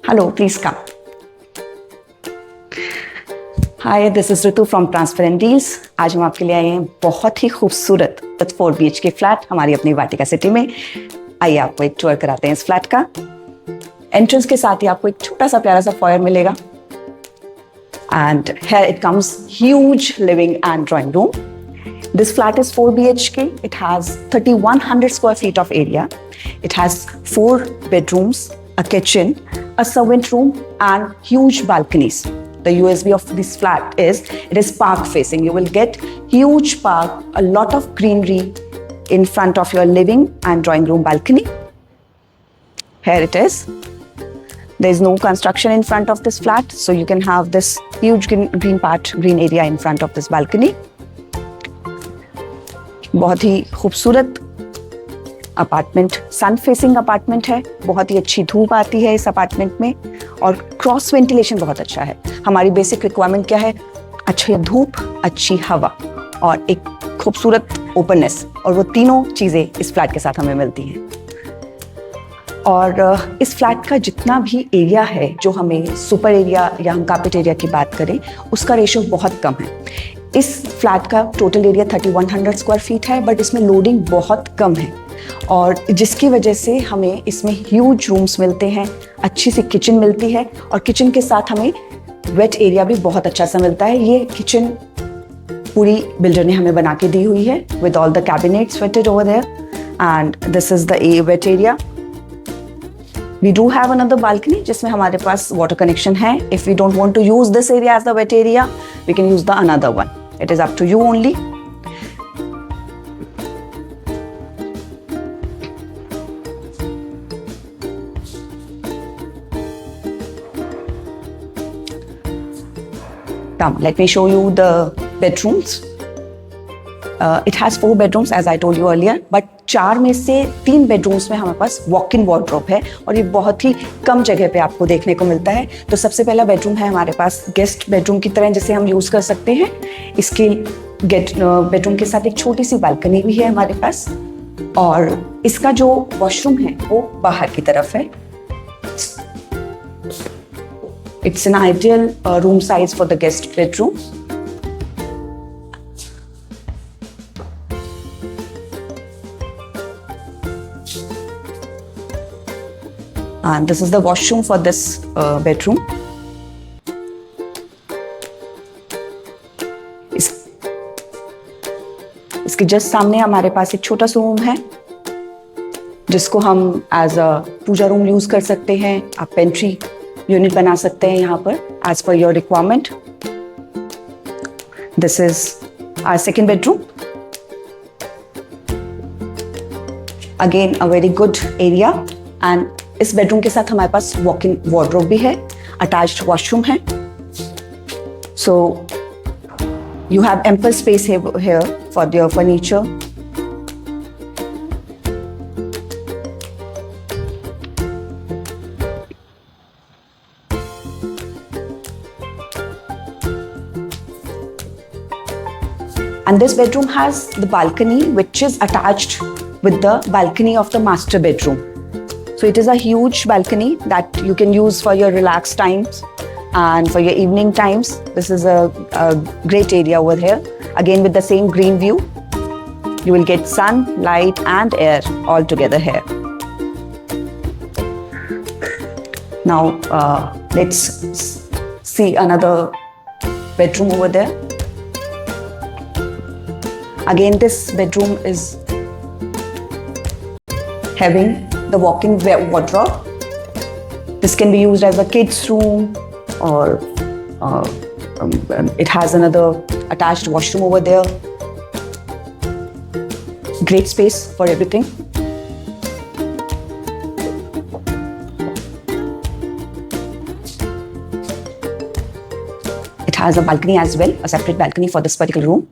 Hello, please come. Hi, this is Ritu from Transparent Deals. आज हम आपके लिए आए हैं बहुत ही खूबसूरत 4 BHK फ्लैट हमारी अपनी वाटिका सिटी में। आइए आपको एक टूर कराते हैं इस फ्लैट का। एंट्रेंस के साथ ही आपको एक छोटा सा प्यारा सा फॉयर मिलेगा। And here it comes huge living and drawing room. This flat is 4 BHK. It has 3100 square feet of area. It has 4 bedrooms, a kitchen, a servant room, and huge balconies. The USP of this flat is it is park facing. You will get huge park, a lot of greenery in front of your living and drawing room balcony. Here it is. There is no construction in front of this flat, so you can have this huge green area in front of this balcony. बहुत ही खूबसूरत apartment, सन facing apartment है। बहुत ही अच्छी धूप आती है इस apartment में और क्रॉस वेंटिलेशन बहुत अच्छा है। हमारी बेसिक रिक्वायरमेंट क्या है? अच्छी धूप, अच्छी हवा और एक खूबसूरत ओपननेस, और वो तीनों चीज़ें इस फ्लैट के साथ हमें मिलती हैं। और इस फ्लैट का जितना भी एरिया है, जो हमें सुपर एरिया या हम कार्पेट एरिया की बात करें, उसका रेशो बहुत कम है। इस फ्लैट का टोटल एरिया 3100 स्क्वायर फीट है, बट इसमें लोडिंग बहुत कम है और जिसकी वजह से हमें इसमें ह्यूज रूम्स मिलते हैं, अच्छी सी किचन मिलती है और किचन के साथ हमें वेट एरिया भी बहुत अच्छा सा मिलता है। ये किचन पूरी बिल्डर ने हमें बना के दी हुई है with all the cabinets fitted over there, and this is the wet area. We do have another balcony जिसमें हमारे पास water connection है. If we don't want to use this area as the wet area, we can use the another one. It is up to you only. Come, let me show you the bedrooms. It has 4 bedrooms as I told you earlier, but 4 में से 3 bedrooms में हमारे पास walk in wardrobe है और ये बहुत ही कम जगह पे आपको देखने को मिलता है। तो सबसे पहला बेडरूम है हमारे पास गेस्ट बेडरूम की तरह, जिसे हम यूज़ कर सकते हैं। इसके बेडरूम के साथ एक छोटी सी बालकनी भी है हमारे पास और इसका जो वॉशरूम है वो बाहर की तरफ है। It's an ideal room size for the guest bedroom. And this is the washroom for this bedroom. इसके जस्ट सामने हमारे पास एक छोटा सा रूम है जिसको हम as a puja room use कर सकते हैं। आप पेंट्री यूनिट बना सकते हैं यहाँ पर as per your requirement. This is our second bedroom. Again a very good area, and इस बेडरूम के साथ हमारे पास वॉक इन वार्डरोब भी है, अटैच्ड वॉशरूम है। So you have ample space here for your furniture. And this bedroom has the balcony which is attached with the balcony of the master bedroom. So it is a huge balcony that you can use for your relaxed times and for your evening times. This is a great area over here. Again with the same green view. You will get sun, light and air all together here. Now let's see another bedroom over there. Again this bedroom is having the walk-in wardrobe. This can be used as a kids room or it has another attached washroom over there. Great space for everything. It has a balcony as well, a separate balcony for this particular room.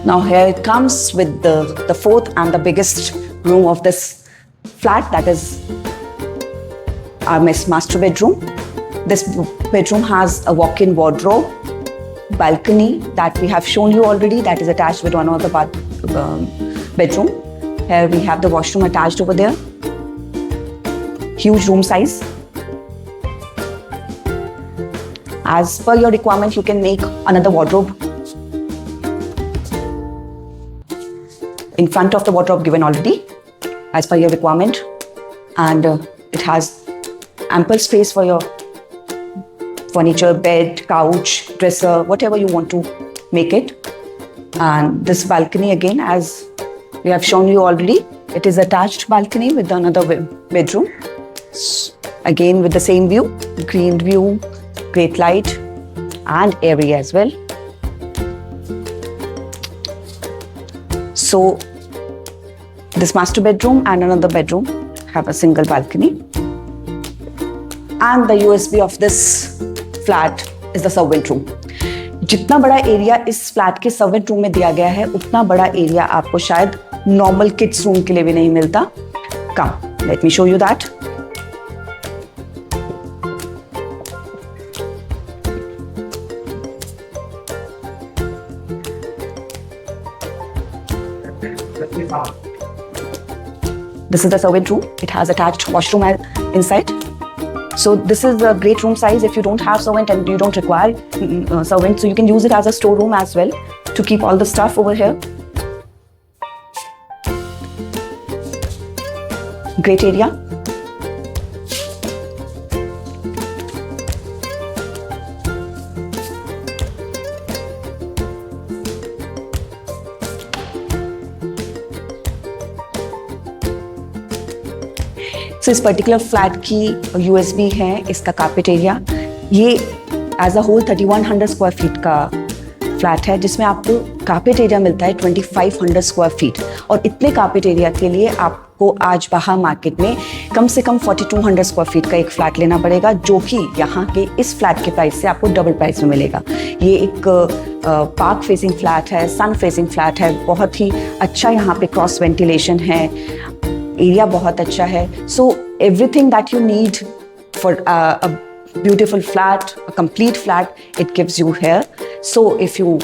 Now here it comes with the fourth and the biggest room of this flat, that is our master bedroom. This bedroom has a walk-in wardrobe, balcony that we have shown you already, that is attached with one of the bedroom. Here we have the washroom attached over there. Huge room size. As per your requirement, you can make another wardrobe. In front of the wardrobe given already, as per your requirement. And it has ample space for your furniture, bed, couch, dresser, whatever you want to make it. And this balcony again, as we have shown you already, it is attached balcony with another bedroom. Again with the same view, green view, great light and airy as well. So this master bedroom and another bedroom have a single balcony. And the USP of this flat is the servant room. जितना बड़ा area इस flat के servant room में दिया गया है, उतना बड़ा एरिया आपको शायद नॉर्मल किड्स रूम के लिए भी नहीं मिलता. Come, let me show you that. This is the servant room. It has attached washroom inside. So this is a great room size if you don't have servant and you don't require servant. So you can use it as a storeroom as well to keep all the stuff over here. Great area. So इस particular flat की USB है इसका carpet area. ये as a whole 3100 square feet का flat है, जिसमें आपको carpet area मिलता है 2500 स्क्वायर फीट. और इतने कार्पेट एरिया के लिए आपको आज बाहर मार्केट में कम से कम 4200 स्क्वायर फीट का एक फ्लैट लेना पड़ेगा, जो कि यहाँ के इस फ्लैट के प्राइस से आपको डबल प्राइस में मिलेगा. ये एक पार्क फेसिंग फ्लैट है, सन फेसिंग फ्लैट है, बहुत ही अच्छा यहाँ पे क्रॉस वेंटिलेशन है, एरिया बहुत अच्छा है. So everything that you need for a beautiful flat, a complete flat, it gives you here. So if you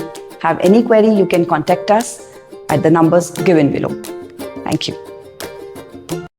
have any query, you can contact us at the numbers given below. Thank you.